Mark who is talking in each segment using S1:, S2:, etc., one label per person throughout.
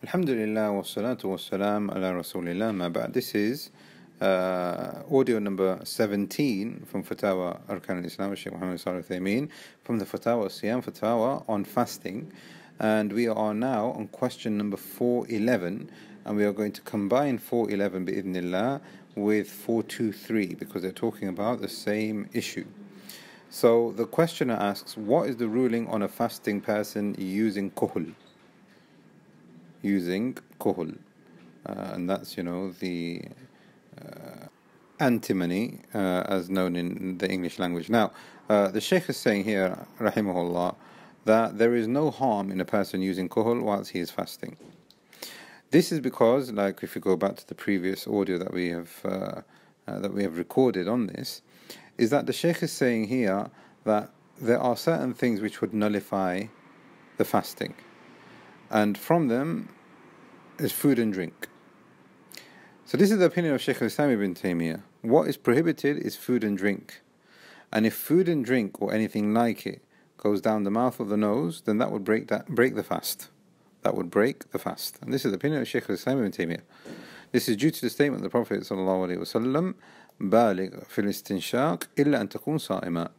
S1: Alhamdulillah wa salatu wa salam ala Rasulillah ma ba'd. This is audio number 17 from Fatawa Arkan al-Islam, Shaykh Muhammad Uthaymin, from the Fatawa Siyam Fatawa on fasting. And we are now on question number 411, and we are going to combine 411 bi'idhnillah with 423 because they're talking about the same issue. So the questioner asks, what is the ruling on a fasting person using kuhl? Using kuhl, and that's the antimony as known in the English language. Now the Shaykh is saying here rahimahullah that there is no harm in a person using kuhl whilst he is fasting. This is because, like, if you go back to the previous audio that we have recorded on this, is that the Shaykh is saying here that there are certain things which would nullify the fasting, and from them is food and drink. So this is the opinion of Shaykh al-Islam ibn Taymiyyah. What is prohibited is food and drink, and if food and drink or anything like it goes down the mouth or the nose, then that would break the fast. That would break the fast. And this is the opinion of Shaykh al-Islam ibn Taymiyyah. This is due to the statement of the Prophet sallallahu alaihi wasallam, "Baligh fil istinshaq illa an takun sa'ima."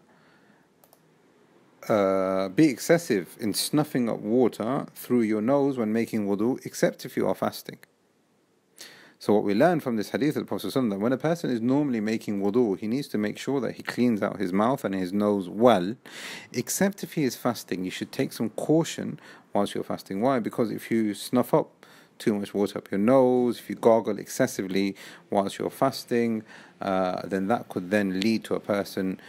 S1: Be excessive in snuffing up water through your nose when making wudu, except if you are fasting. So what we learn from this hadith of the Prophet ﷺ, that when a person is normally making wudu, he needs to make sure that he cleans out his mouth and his nose well, except if he is fasting. You should take some caution whilst you're fasting. Why? Because if you snuff up too much water up your nose, if you gargle excessively whilst you're fasting, then that could then lead to a person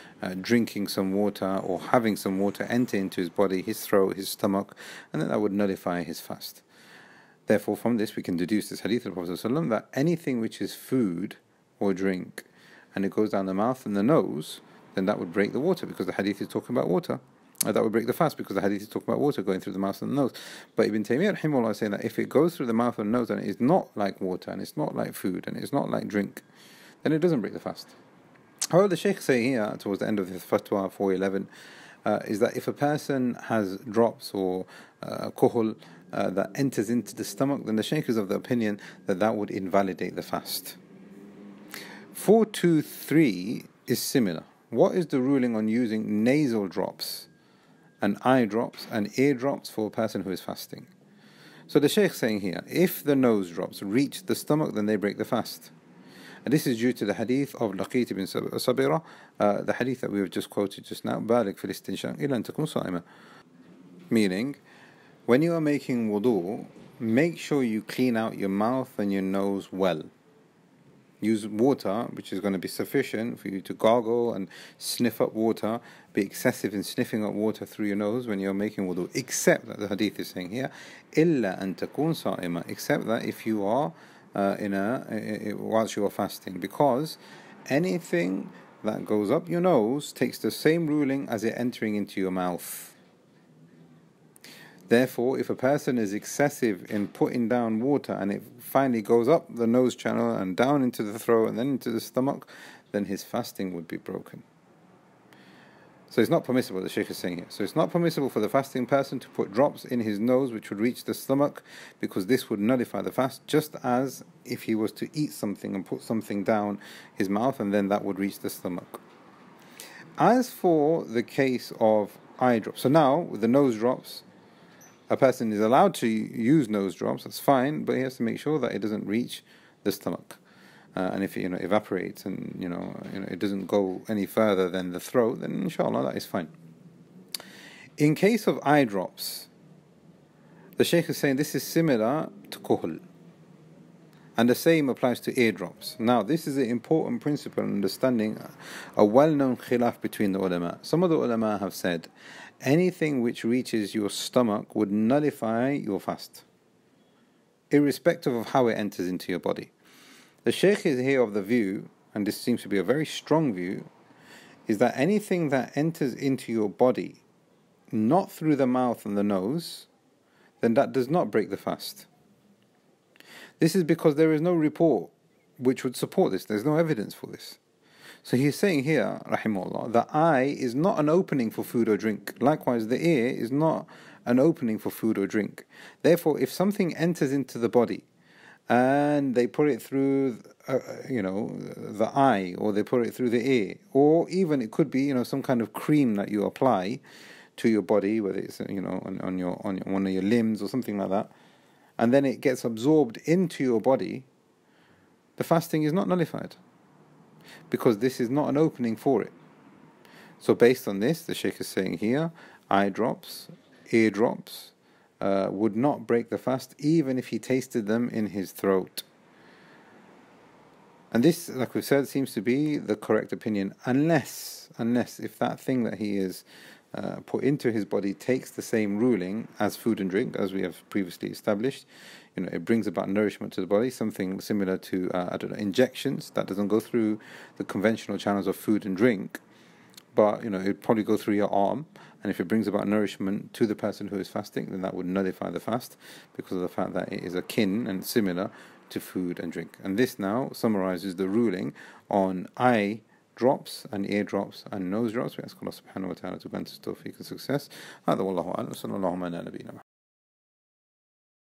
S1: drinking some water or having some water enter into his body, his throat, his stomach, and then that would nullify his fast. Therefore, from this we can deduce this hadith of the Prophet ﷺ, that anything which is food or drink and it goes down the mouth and the nose, then that would break the water, because the hadith is talking about water. That would break the fast because the hadith is talking about water going through the mouth and the nose. But Ibn Taymiyyah rahimahullah is saying that if it goes through the mouth and the nose and it is not like water and it's not like food and it's not like drink, then it doesn't break the fast. However, the Shaykh say here towards the end of his fatwa 411 is that if a person has drops or kuhl that enters into the stomach, then the Shaykh is of the opinion that that would invalidate the fast. 423 is similar. What is the ruling on using nasal drops and eye drops and ear drops for a person who is fasting? So the Shaykh saying here, if the nose drops reach the stomach, then they break the fast. And this is due to the hadith of Laqit ibn Sabira, the hadith that we have just quoted just now, Baligh fil istinshaq illa an takun sa'ima. Meaning, when you are making wudu, make sure you clean out your mouth and your nose well. Use water which is going to be sufficient for you to gargle and sniff up water. Be excessive in sniffing up water through your nose when you're making wudu, except that the hadith is saying here, illa an takun sa'ima, except that if you are whilst you are fasting, because anything that goes up your nose takes the same ruling as it entering into your mouth. Therefore, if a person is excessive in putting down water and it finally goes up the nose channel and down into the throat and then into the stomach, then his fasting would be broken. So it's not permissible, the Shaykh is saying here. So it's not permissible for the fasting person to put drops in his nose which would reach the stomach, because this would nullify the fast, just as if he was to eat something and put something down his mouth and then that would reach the stomach. As for the case of eye drops, so now with the nose drops, a person is allowed to use nose drops, that's fine, but he has to make sure that it doesn't reach the stomach. And if it evaporates and it doesn't go any further than the throat, then inshallah that is fine. In case of eye drops, the Shaykh is saying this is similar to kuhl, and the same applies to eardrops. Now this is an important principle in understanding a well-known khilaf between the ulama. Some of the ulama have said anything which reaches your stomach would nullify your fast, irrespective of how it enters into your body. The Shaykh is here of the view, and this seems to be a very strong view, is that anything that enters into your body, not through the mouth and the nose, then that does not break the fast. This is because there is no report which would support this. There's no evidence for this. So he's saying here, rahimahullah, the eye is not an opening for food or drink. Likewise, the ear is not an opening for food or drink. Therefore, if something enters into the body and they put it through, the eye, or they put it through the ear, or even it could be, some kind of cream that you apply to your body, whether it's, on one of your limbs or something like that, and then it gets absorbed into your body, the fasting is not nullified, because this is not an opening for it. So based on this, the Shaykh is saying here, eye drops, ear drops, would not break the fast even if he tasted them in his throat. And this, like we've said, seems to be the correct opinion, unless if that thing that he is put into his body takes the same ruling as food and drink, as we have previously established. It brings about nourishment to the body, something similar to injections that doesn't go through the conventional channels of food and drink, but it'd probably go through your arm. And if it brings about nourishment to the person who is fasting, then that would nullify the fast, because of the fact that it is akin and similar to food and drink. And this now summarizes the ruling on eye drops and ear drops and nose drops. We ask Allah subhanahu wa ta'ala to grant us tawfiq and success. هذا والله أعلم. صلى الله على نبينا